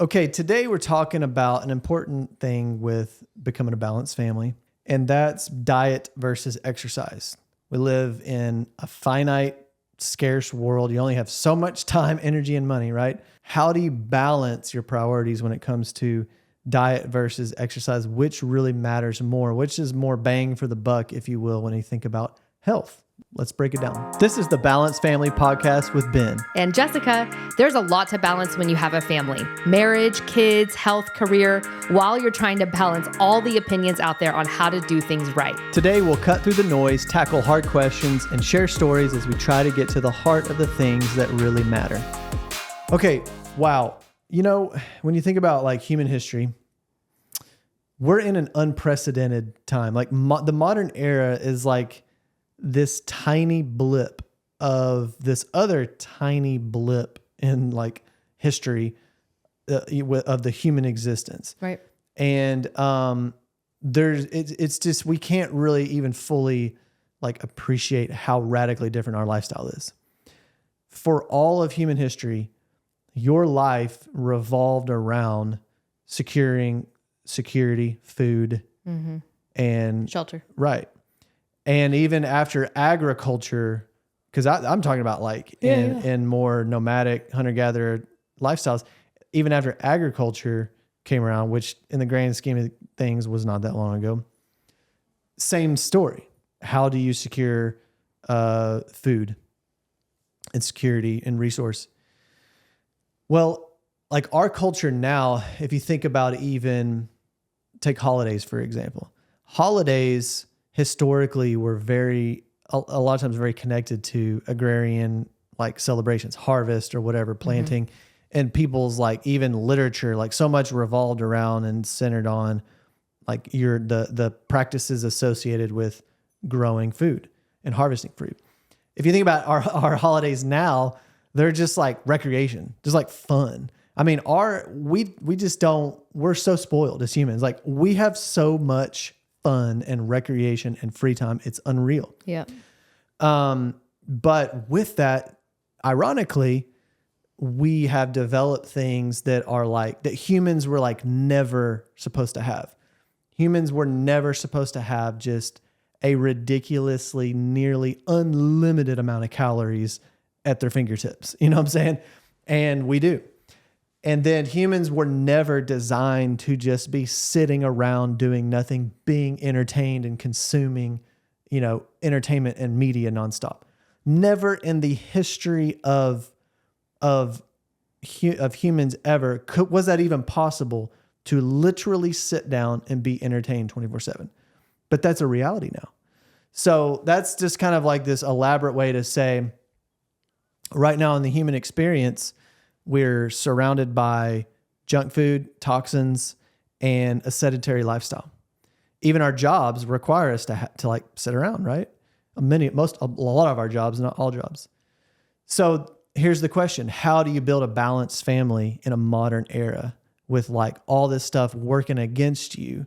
Okay, today we're talking about an important thing with becoming a balanced family, and that's diet versus exercise. We live in a finite, scarce world. You only have so much time, energy, and money, right? How do you balance your priorities when it comes to diet versus exercise? Which really matters more? Which is more bang for the buck, if you will, when you think about health? Let's break it down. This is the Balanced Family Podcast with Ben and Jessica. There's a lot to balance when you have a family: marriage, kids, health, career, while you're trying to balance all the opinions out there on how to do things right. Today, we'll cut through the noise, tackle hard questions, and share stories as we try to get to the heart of the things that really matter. Okay, wow. You know, when you think about like human history, we're in an unprecedented time. Like the modern era is like this tiny blip of this other tiny blip in like history of the human existence. Right. And it's just, we can't really even fully like appreciate how radically different our lifestyle is. For all of human history, your life revolved around securing security, food, and shelter. Right. And even after agriculture, because I'm talking about like in more nomadic hunter-gatherer lifestyles, even after agriculture came around, which in the grand scheme of things was not that long ago, same story. How do you secure food and security and resource? Well, like our culture now, if you think about even take holidays, for example, holidays historically were a lot of times very connected to agrarian like celebrations, harvest or whatever, planting, and people's like even literature, like so much revolved around and centered on like the practices associated with growing food and harvesting fruit. If you think about our holidays now, they're just like recreation, just like fun. I mean, we're so spoiled as humans. Like we have so much fun and recreation and free time. It's unreal. Yeah. But with that, ironically, we have developed things that are like, that humans were like never supposed to have. Humans were never supposed to have just a ridiculously nearly unlimited amount of calories at their fingertips. You know what I'm saying? And we do. And then humans were never designed to just be sitting around doing nothing, being entertained and consuming, entertainment and media nonstop. Never in the history of humans ever was that even possible to literally sit down and be entertained 24/7. But that's a reality now. So that's just kind of like this elaborate way to say, right now in the human experience, we're surrounded by junk food, toxins, and a sedentary lifestyle. Even our jobs require us to like sit around, right? A lot of our jobs, not all jobs. So here's the question: how do you build a balanced family in a modern era with like all this stuff working against you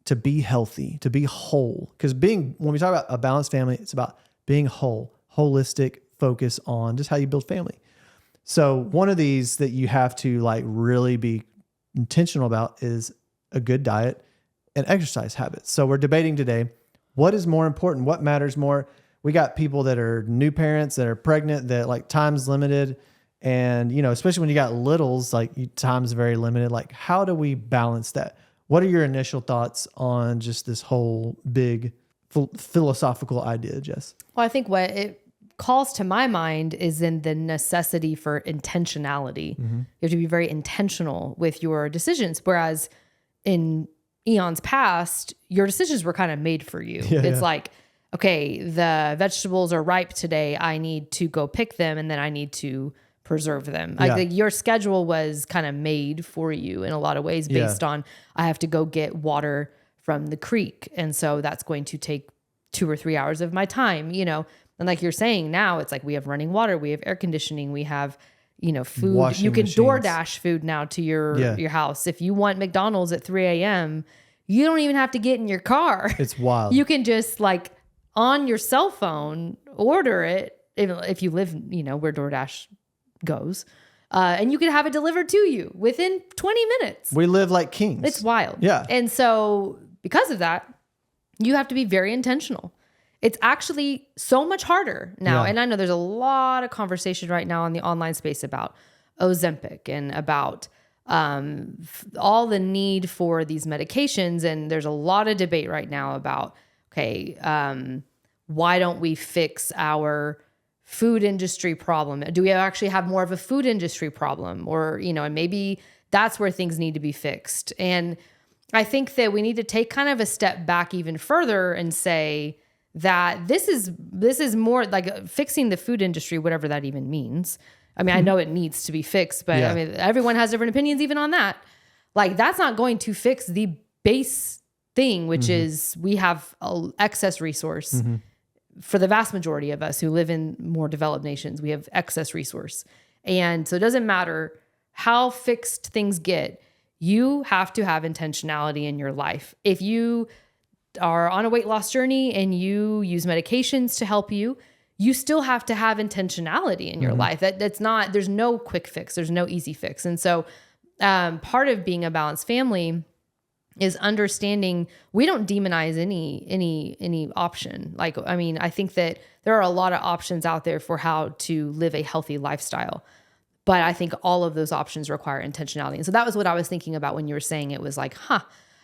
to be healthy, to be whole? Because when we talk about a balanced family, it's about being whole, holistic, focus on just how you build family. So one of these that you have to like really be intentional about is a good diet and exercise habits. So we're debating today, what is more important? What matters more? We got people that are new parents that are pregnant, that like time's limited. And, especially when you got littles, like time's very limited. Like, how do we balance that? What are your initial thoughts on just this whole big philosophical idea, Jess? Well, I think what it calls to my mind is in the necessity for intentionality. You have to be very intentional with your decisions. Whereas in eons past, your decisions were kind of made for you. It's like, okay, the vegetables are ripe today. I need to go pick them and then I need to preserve them. Like your schedule was kind of made for you in a lot of ways based on, I have to go get water from the creek. And so that's going to take 2 or 3 hours of my time, And like you're saying now, it's like we have running water, we have air conditioning, we have, food. Washing you can machines. DoorDash food now to your house. If you want McDonald's at 3 a.m., you don't even have to get in your car. It's wild. You can just like on your cell phone, order it. If you live, where DoorDash goes. and you can have it delivered to you within 20 minutes. We live like kings. It's wild. Yeah. And so because of that, you have to be very intentional. It's actually so much harder now. Yeah. And I know there's a lot of conversation right now in the online space about Ozempic and about all the need for these medications. And there's a lot of debate right now about, okay, why don't we fix our food industry problem? Do we actually have more of a food industry problem? Or, and maybe that's where things need to be fixed. And I think that we need to take kind of a step back even further and say that this is more like fixing the food industry, whatever that even means. I mean, I know it needs to be fixed, but I mean, everyone has different opinions even on that. Like, that's not going to fix the base thing, which is we have excess resource. For the vast majority of us who live in more developed nations, we have excess resource. And so it doesn't matter how fixed things get, you have to have intentionality in your life. If you are on a weight loss journey and you use medications to help you, you still have to have intentionality in your life. That's not, there's no quick fix. There's no easy fix. And so part of being a balanced family is understanding we don't demonize any option. Like, I mean, I think that there are a lot of options out there for how to live a healthy lifestyle, but I think all of those options require intentionality. And so that was what I was thinking about when you were saying it was like,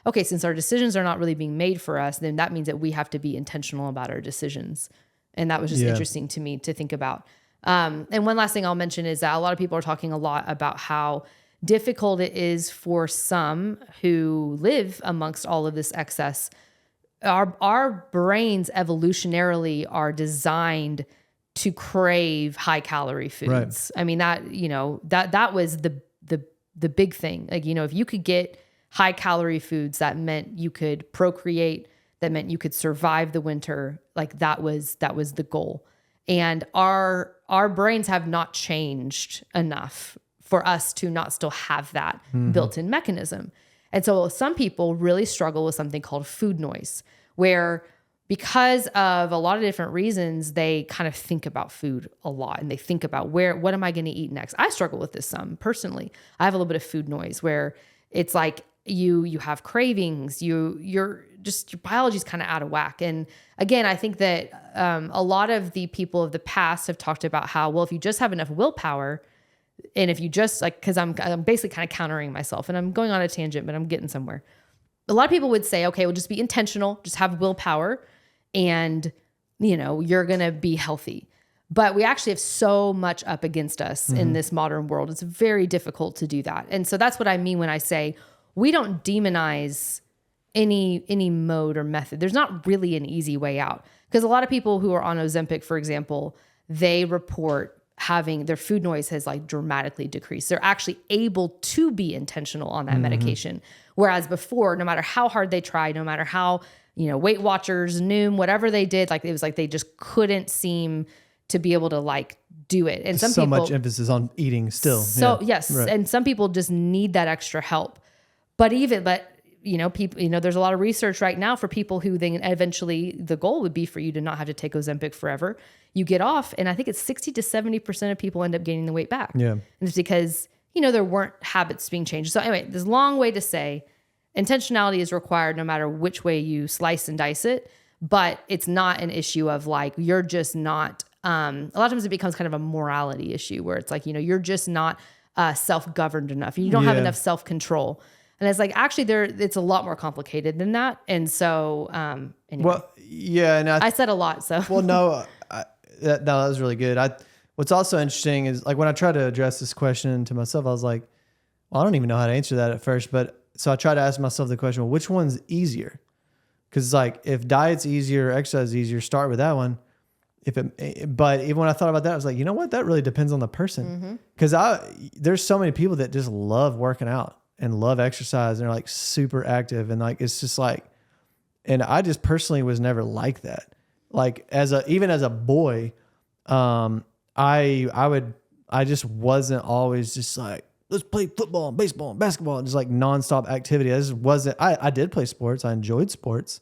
okay, since our decisions are not really being made for us, then that means that we have to be intentional about our decisions. And that was just interesting to me to think about. And one last thing I'll mention is that a lot of people are talking a lot about how difficult it is for some who live amongst all of this excess. Our brains evolutionarily are designed to crave high calorie foods. Right. I mean, that was the big thing. Like, if you could get high calorie foods, that meant you could procreate, that meant you could survive the winter. Like, that was the goal. And our brains have not changed enough for us to not still have that built-in mechanism. And so some people really struggle with something called food noise, where because of a lot of different reasons, they kind of think about food a lot and they think about what am I going to eat next? I struggle with this some personally. I have a little bit of food noise where it's like you have cravings, your biology's kind of out of whack. And again, I think that a lot of the people of the past have talked about how, well, if you just have enough willpower, and if you just because I'm basically kind of countering myself and I'm going on a tangent, but I'm getting somewhere. A lot of people would say, okay, well, just be intentional, just have willpower and, you're going to be healthy. But we actually have so much up against us in this modern world. It's very difficult to do that. And so that's what I mean when I say we don't demonize any mode or method. There's not really an easy way out, because a lot of people who are on Ozempic, for example, they report having their food noise has like dramatically decreased. They're actually able to be intentional on that medication. Whereas before, no matter how hard they tried, no matter how, Weight Watchers, Noom, whatever they did, like it was like they just couldn't seem to be able to like do it. And some so people, much emphasis on eating still. So yes. Right. And some people just need that extra help. People, there's a lot of research right now for people who then eventually the goal would be for you to not have to take Ozempic forever. You get off, and I think it's 60 to 70% of people end up gaining the weight back. Yeah. And it's because, there weren't habits being changed. So anyway, this long way to say intentionality is required no matter which way you slice and dice it, but it's not an issue of like, you're just not, a lot of times it becomes kind of a morality issue where it's like, you're just not self-governed enough. You don't have enough self-control. And it's like, actually it's a lot more complicated than that. And so, anyway. Well, yeah. And I said a lot, so. Well, no, that was really good. What's also interesting is like when I try to address this question to myself, I was like, well, I don't even know how to answer that at first. But so I try to ask myself the question, well, which one's easier? Because it's like, if diet's easier, exercise is easier, start with that one. But even when I thought about that, I was like, you know what? That really depends on the person. Because there's so many people that just love working out and love exercise and they're like super active. And like, it's just like, and I just personally was never like that. Like even as a boy, I just wasn't always just like, let's play football and baseball and basketball and just like nonstop activity. I just wasn't, I did play sports. I enjoyed sports.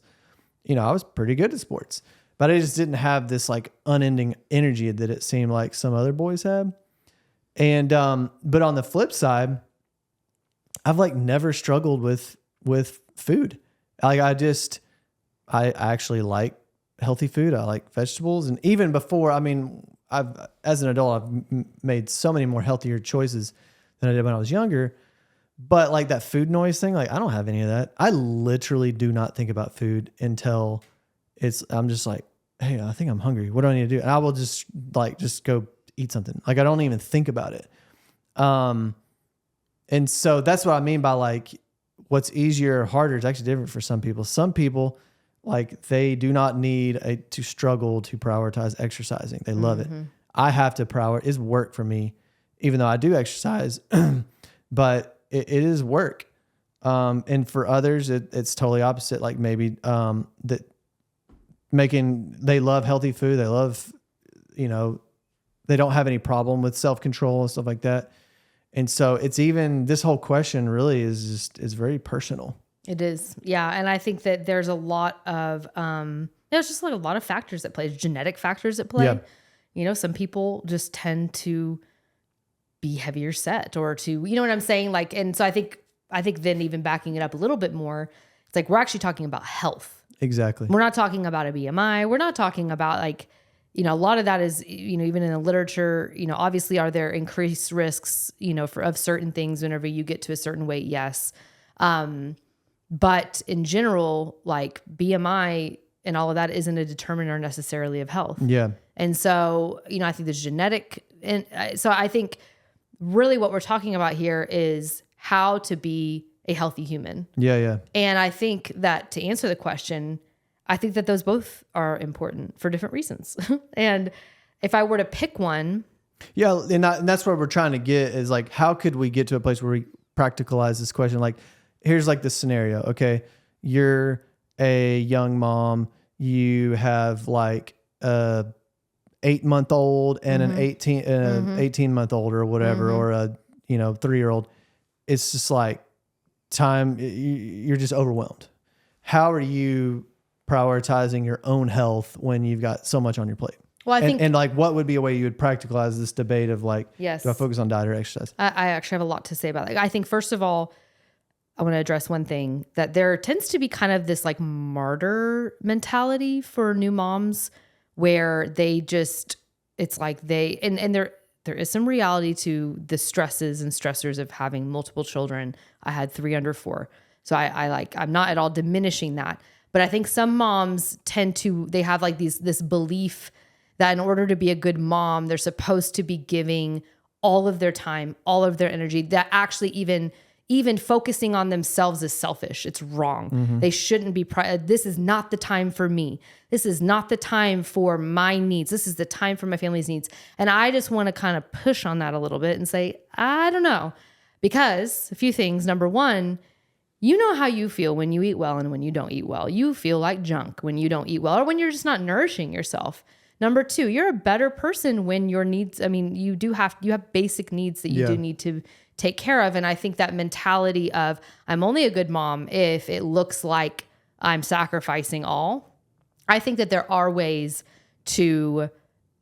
I was pretty good at sports, but I just didn't have this like unending energy that it seemed like some other boys had. And, but on the flip side, I've like never struggled with food. Like I actually like healthy food. I like vegetables. And even before, I mean, as an adult, I've made so many more healthier choices than I did when I was younger. But like that food noise thing, like I don't have any of that. I literally do not think about food until I'm just like, hey, I think I'm hungry. What do I need to do? And I will just go eat something. Like I don't even think about it. And so that's what I mean by like, what's easier or harder is actually different for some people. Some people, like they do not need to struggle to prioritize exercising. They love it. I have to it's work for me, even though I do exercise, but it is work. And for others, it's totally opposite. Like maybe, they love healthy food. They love, they don't have any problem with self-control and stuff like that. And so it's even, this whole question really is very personal. It is. Yeah. And I think that there's a lot of, there's just like a lot of factors at play, genetic factors at play. Yeah. Some people just tend to be heavier set or to, you know what I'm saying? Like, and so I think then even backing it up a little bit more, it's like, we're actually talking about health. Exactly. We're not talking about a BMI. We're not talking about like, a lot of that is, even in the literature, obviously are there increased risks, of certain things whenever you get to a certain weight? Yes. But in general, like BMI and all of that isn't a determiner necessarily of health. Yeah. And so, I think there's genetic. And so I think really what we're talking about here is how to be a healthy human. Yeah. Yeah. And I think that to answer the question, I think that those both are important for different reasons. And if I were to pick one. Yeah. And that's what we're trying to get is like, how could we get to a place where we practicalize this question? Like, here's like the scenario. Okay. You're a young mom. You have like a 8-month-old and an 18-month-old or whatever, or a 3-year-old. It's just like you're just overwhelmed. How are you prioritizing your own health when you've got so much on your plate? Well, I think, and like, what would be a way you would practicalize this debate of like, yes, do I focus on diet or exercise? I actually have a lot to say about that. I think first of all, I want to address one thing, that there tends to be kind of this like martyr mentality for new moms where they just, it's like and there is some reality to the stresses and stressors of having multiple children. I had 3 under 4. So I'm not at all diminishing that, but I think some moms they have like this belief that in order to be a good mom, they're supposed to be giving all of their time, all of their energy, that actually even focusing on themselves is selfish. It's wrong. Mm-hmm. They shouldn't be, this is not the time for me. This is not the time for my needs. This is the time for my family's needs. And I just want to kind of push on that a little bit and say, I don't know, because a few things. Number one, you know how you feel when you eat well and when you don't eat well. You feel like junk when you don't eat well or when you're just not nourishing yourself. Number two, you're a better person when your needs, you have basic needs that you do need to take care of. And I think that mentality of I'm only a good mom if it looks like I'm sacrificing all. I think that there are ways to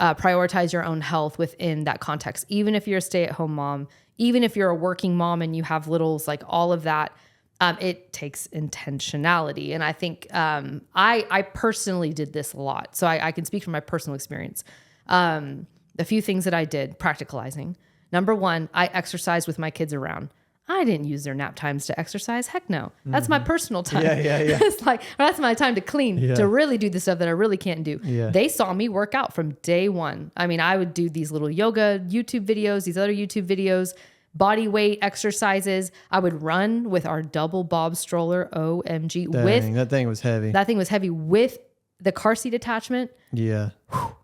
prioritize your own health within that context. Even if you're a stay-at-home mom, even if you're a working mom and you have littles, like all of that, it takes intentionality. And I think I personally did this a lot. So I can speak from my personal experience. A few things that I did, practicalizing. Number one, I exercised with my kids around. I didn't use their nap times to exercise. Heck no. That's my personal time. Yeah. It's like, that's my time to clean, to really do the stuff that I really can't do. Yeah. They saw me work out from day one. I would do these little yoga YouTube videos, these other YouTube videos, body weight exercises. I would run with our double bob stroller, OMG. That thing was heavy. That thing was heavy with the car seat attachment. Yeah. Whew.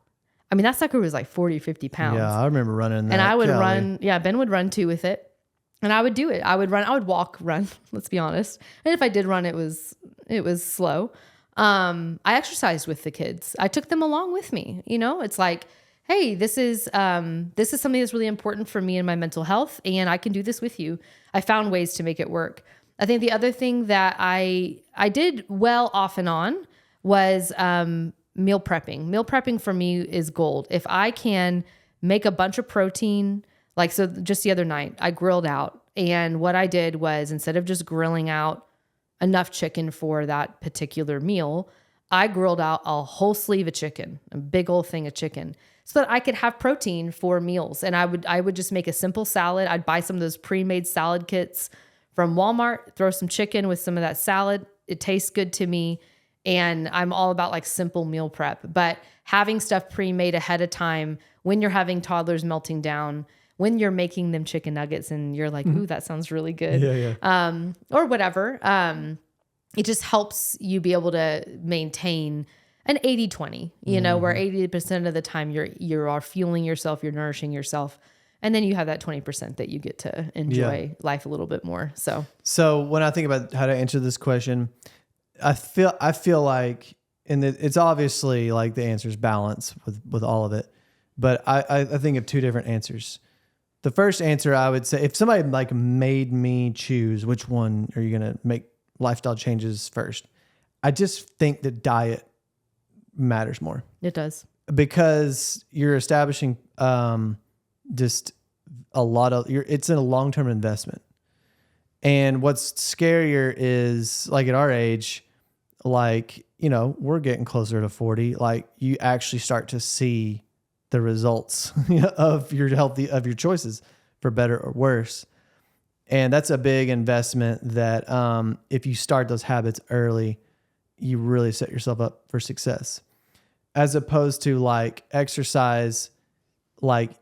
That sucker was like 40, 50 pounds. Yeah, I remember running that. And I would run. Yeah, Ben would run too with it. And I would do it. I would walk, run, let's be honest. And if I did run, it was slow. I exercised with the kids. I took them along with me. It's like, hey, this is something that's really important for me and my mental health, and I can do this with you. I found ways to make it work. I think the other thing that I did well off and on was meal prepping. Meal prepping for me is gold. If I can make a bunch of protein, Like, so just the other night I grilled out, and what I did was, instead of just grilling out enough chicken for that particular meal, I grilled out a whole sleeve of chicken, a big old thing of chicken, so that I could have protein for meals. And I would just make a simple salad. I'd buy some of those pre-made salad kits from Walmart, throw some chicken with some of that salad. It tastes good to me. And I'm all about like simple meal prep, but having stuff pre-made ahead of time when you're having toddlers melting down, when you're making them chicken nuggets and you're like, ooh, that sounds really good. Or whatever. It just helps you be able to maintain an 80-20, you know, where 80% of the time you are fueling yourself, you're nourishing yourself. And then you have that 20% that you get to enjoy life a little bit more. So when I think about how to answer this question, I feel like, and it's obviously like the answer is balance with all of it, but I think of two different answers. The first answer, I would say, if somebody like made me choose which one are you going to make lifestyle changes first, I just think that diet matters more. It does. Because you're establishing just a lot of, it's a long-term investment. And what's scarier is, like, at our age, like, you know, we're getting closer to 40. Like, you actually start to see the results of your choices, for better or worse. And that's a big investment that if you start those habits early, you really set yourself up for success. As opposed to like exercise, like,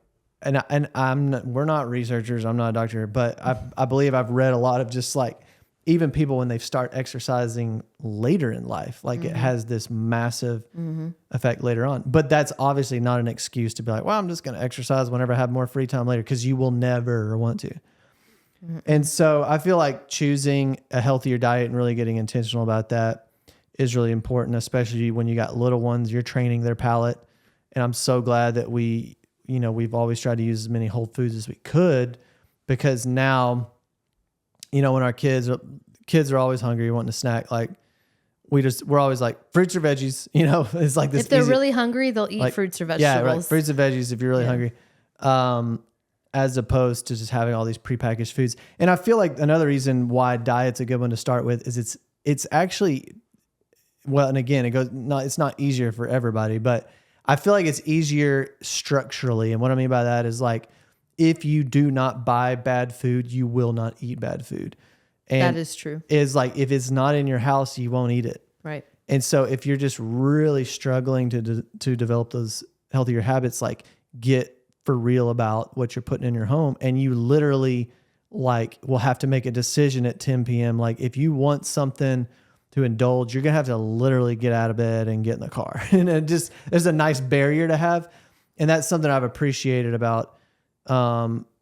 we're not researchers, I'm not a doctor, but I believe I've read a lot of just like, even people when they start exercising later in life, like it has this massive effect later on. But that's obviously not an excuse to be like, well, I'm just going to exercise whenever I have more free time later, because you will never want to. And so I feel like choosing a healthier diet and really getting intentional about that is really important, especially when you got little ones, you're training their palate. And I'm so glad that we've always tried to use as many whole foods as we could, because now, you know, when our kids are always hungry, wanting a snack, like we're always like fruits or veggies, you know, it's like this. If they're really hungry, they'll eat fruits or vegetables. Yeah, right. Fruits and veggies if you're really hungry. As opposed to just having all these prepackaged foods. And I feel like another reason why diet's a good one to start with is it's actually, well, and again, it's not easier for everybody, but I feel like it's easier structurally. And what I mean by that is, like, if you do not buy bad food, you will not eat bad food. And that is true. Is like, if it's not in your house, you won't eat it. Right. And so if you're just really struggling to develop those healthier habits, like, get for real about what you're putting in your home. And you literally, like, will have to make a decision at 10 p.m. Like, if you want something to indulge, you're going to have to literally get out of bed and get in the car. And there's a nice barrier to have. And that's something I've appreciated about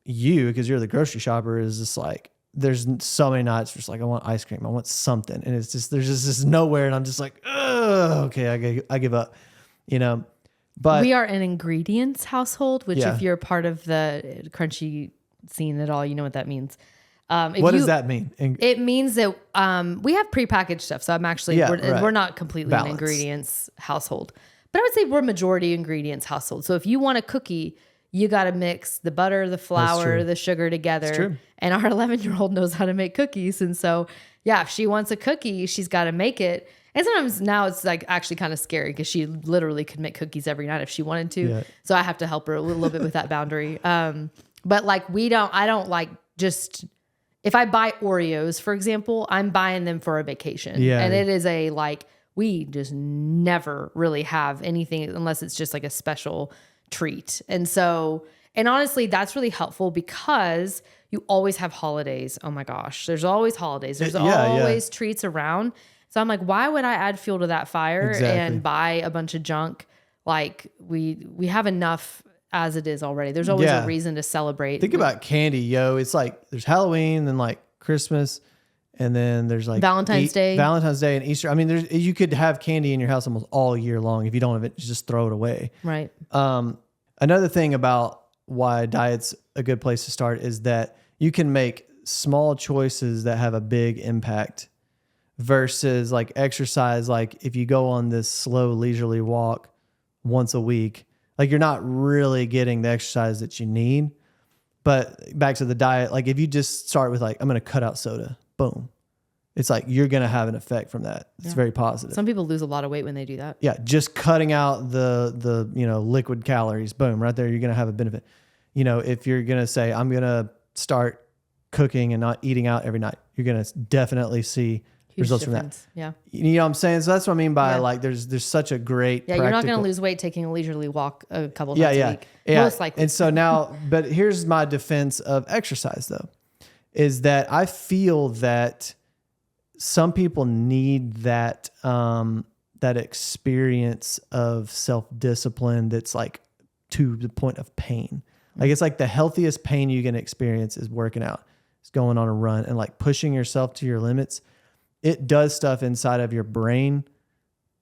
you, because you're the grocery shopper, is just like, there's so many nights just like, I want ice cream, I want something. And it's just, there's just nowhere. And I'm just like, oh, okay, I give up, you know. But we are an ingredients household, which if you're part of the crunchy scene at all, you know what that means. What does that mean? It means that we have prepackaged stuff. So I'm actually, we're not completely an ingredients household, but I would say we're majority ingredients household. So if you want a cookie, you got to mix the butter, the flour, the sugar together. And our 11-year-old knows how to make cookies. And so, yeah, if she wants a cookie, she's got to make it. And sometimes now it's like actually kind of scary, because she literally could make cookies every night if she wanted to. Yeah. So I have to help her a little bit with that boundary. But like, I don't like, just, if I buy Oreos, for example, I'm buying them for a vacation. Yeah. And it is we just never really have anything unless it's just like a special treat. And so, and honestly, that's really helpful, because you always have holidays. Oh my gosh. There's always holidays. There's always treats around. So I'm like, why would I add fuel to that fire and buy a bunch of junk? Like, we have enough as it is already. There's always a reason to celebrate. Think about candy, yo. It's like, there's Halloween, then like Christmas, and then there's like Valentine's Day and Easter. I mean, you could have candy in your house almost all year long. If you don't have it, just throw it away. Right. Another thing about why diet's a good place to start is that you can make small choices that have a big impact, versus like exercise. Like, if you go on this slow leisurely walk once a week, like, you're not really getting the exercise that you need. But back to the diet, like if you just start with like, I'm going to cut out soda, boom. It's like, you're going to have an effect from that. It's very positive. Some people lose a lot of weight when they do that. Yeah. Just cutting out the, liquid calories, boom, right there. You're going to have a benefit. If you're going to say, I'm going to start cooking and not eating out every night, you're going to definitely see results difference. from that. Yeah. You know what I'm saying? So that's what I mean by like, there's such a great, you're not going to lose weight taking a leisurely walk a couple times a week. Yeah. Most likely. And so now, but here's my defense of exercise though, is that I feel that some people need that, that experience of self-discipline that's like to the point of pain. Like it's like the healthiest pain you can experience is working out. It's going on a run and like pushing yourself to your limits. It does stuff inside of your brain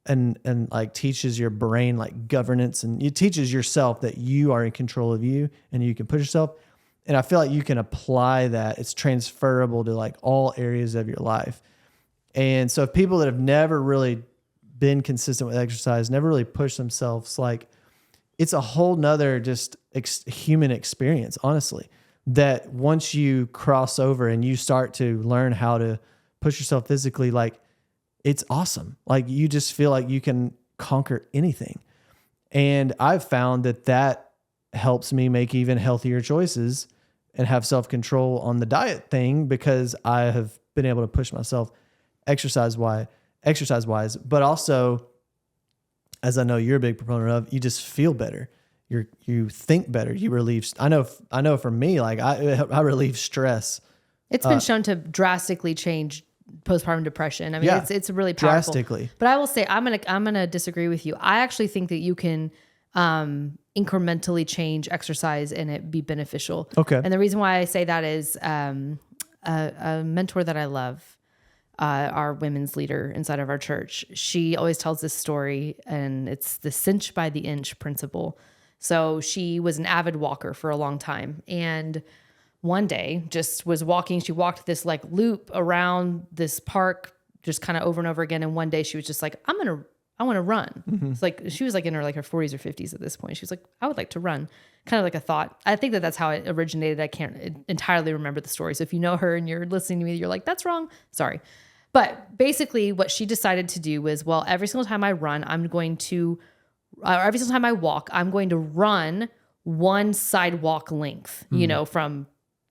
and like teaches your brain like governance, and it teaches yourself that you are in control of you and you can push yourself. And I feel like you can apply that. It's transferable to like all areas of your life. And so if people that have never really been consistent with exercise, never really pushed themselves, like it's a whole nother just human experience, honestly, that once you cross over and you start to learn how to push yourself physically, like it's awesome. Like you just feel like you can conquer anything. And I've found that helps me make even healthier choices and have self-control on the diet thing, because I have been able to push myself exercise wise, but also, as I know you're a big proponent of, you just feel better. You think better. You relieve. I know for me, like I relieve stress. It's been shown to drastically change postpartum depression. I mean, it's really powerful. Drastically. But I will say, I'm gonna disagree with you. I actually think that you can incrementally change exercise and it be beneficial. Okay. And the reason why I say that is a mentor that I love, our women's leader inside of our church, she always tells this story, and it's the cinch by the inch principle. So she was an avid walker for a long time, and one day just was walking. She walked this like loop around this park, just kind of over and over again. And one day she was just like, I want to run. Mm-hmm. It's like, she was like in her 40s or 50s at this point. She was like, I would like to run. Kind of like a thought. I think that's how it originated. I can't entirely remember the story. So if you know her and you're listening to me, you're like, that's wrong. Sorry. But basically what she decided to do was, well, every single time I run, every single time I walk, I'm going to run one sidewalk length,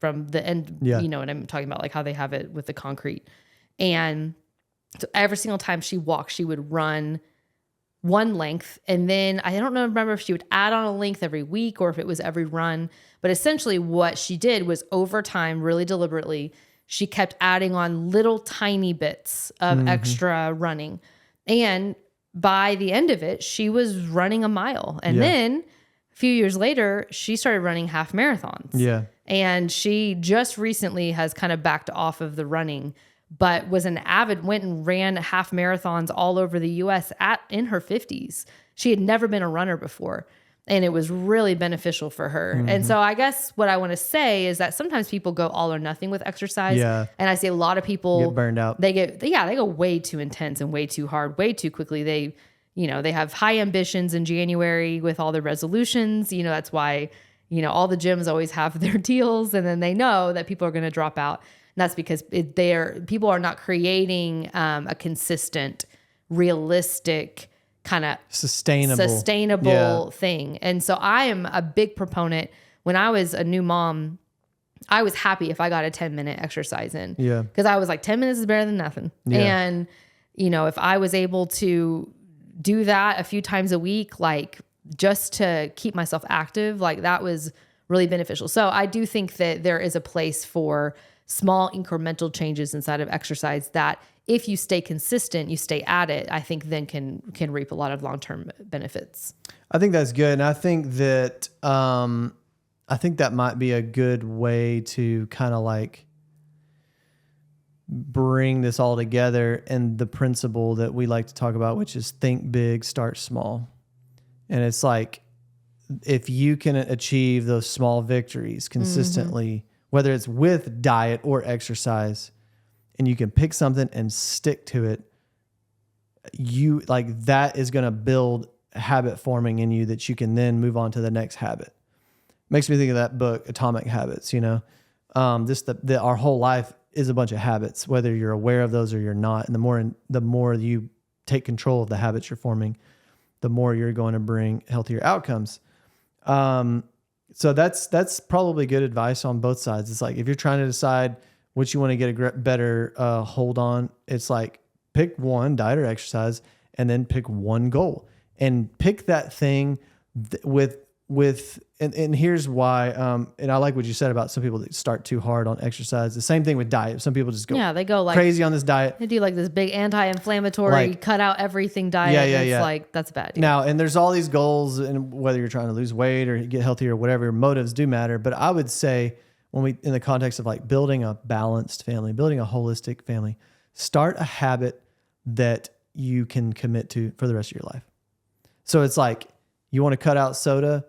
from the end, you know what I'm talking about, like how they have it with the concrete. And so every single time she walked, she would run one length. And then I don't remember if she would add on a length every week or if it was every run. But essentially what she did was, over time, really deliberately, she kept adding on little tiny bits of extra running. And by the end of it, she was running a mile. And then a few years later, she started running half marathons. Yeah. And she just recently has kind of backed off of the running, but was went and ran half marathons all over the US in her 50s. She had never been a runner before, and it was really beneficial for her. Mm-hmm. And so I guess what I want to say is that sometimes people go all or nothing with exercise. Yeah. And I see a lot of people get burned out. They go way too intense and way too hard, way too quickly. They have high ambitions in January with all their resolutions. That's why, all the gyms always have their deals, and then they know that people are going to drop out. And that's because people are not creating a consistent, realistic, kind of sustainable thing. And so I am a big proponent. When I was a new mom, I was happy if I got a 10-minute exercise in. Yeah. Because I was like, 10 minutes is better than nothing. Yeah. And, if I was able to do that a few times a week, like just to keep myself active, like that was really beneficial. So I do think that there is a place for small incremental changes inside of exercise that, if you stay consistent, you stay at it, I think then can reap a lot of long-term benefits. I think that's good. And I think that might be a good way to kind of like bring this all together, and the principle that we like to talk about, which is think big, start small. And it's like, if you can achieve those small victories consistently, whether it's with diet or exercise, and you can pick something and stick to it, that is going to build habit forming in you that you can then move on to the next habit. Makes me think of that book, Atomic Habits, our whole life is a bunch of habits, whether you're aware of those or you're not. And the more you take control of the habits you're forming, the more you're going to bring healthier outcomes. So that's probably good advice on both sides. It's like, if you're trying to decide what you want to get a better hold on, it's like, pick one, diet or exercise, and then pick one goal and pick that thing and here's why. And I like what you said about some people that start too hard on exercise. The same thing with diet. Some people just go, they go like crazy on this diet. They do like this big anti-inflammatory, cut out everything diet. It's like, that's a bad deal. Now, and there's all these goals, and whether you're trying to lose weight or get healthier or whatever, motives do matter. But I would say, in the context of like building a balanced family, building a holistic family, start a habit that you can commit to for the rest of your life. So it's like, you want to cut out soda,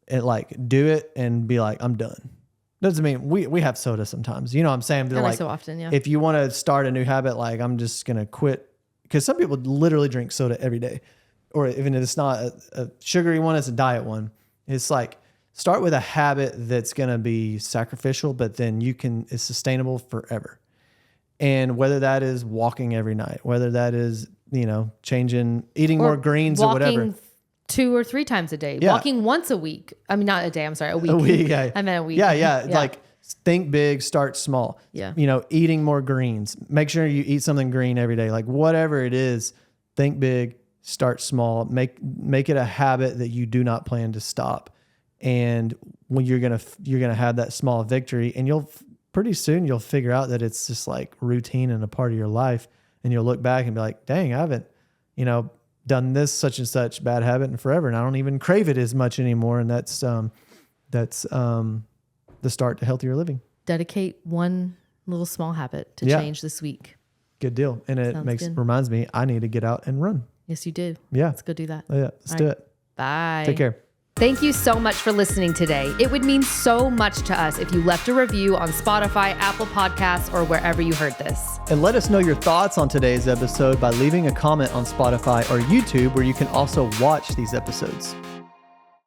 and like do it and be like, I'm done. Doesn't mean we have soda sometimes. You know what I'm saying? Like so often, yeah. If you want to start a new habit, like, I'm just going to quit, because some people literally drink soda every day, or even if it's not a sugary one, it's a diet one. It's like, start with a habit that's going to be sacrificial, but then it's sustainable forever. And whether that is walking every night, whether that is, eating more greens or whatever. 2 or 3 times a day, walking once a week. I mean, not a day. I'm sorry, a week. A week. Yeah. I meant a week. Yeah. Like, think big, start small. Yeah. Eating more greens. Make sure you eat something green every day. Like, whatever it is, think big, start small. Make it a habit that you do not plan to stop. And when you're gonna have that small victory, and pretty soon you'll figure out that it's just like routine and a part of your life, and you'll look back and be like, dang, I haven't, done this such and such bad habit in forever, and I don't even crave it as much anymore. And that's the start to healthier living. Dedicate one little small habit to change this week. Good deal. And it reminds me, I need to get out and run. Yes, you do. Yeah. Let's go do that. Yeah, let's do it. Bye. Take care. Thank you so much for listening today. It would mean so much to us if you left a review on Spotify, Apple Podcasts, or wherever you heard this. And let us know your thoughts on today's episode by leaving a comment on Spotify or YouTube, where you can also watch these episodes.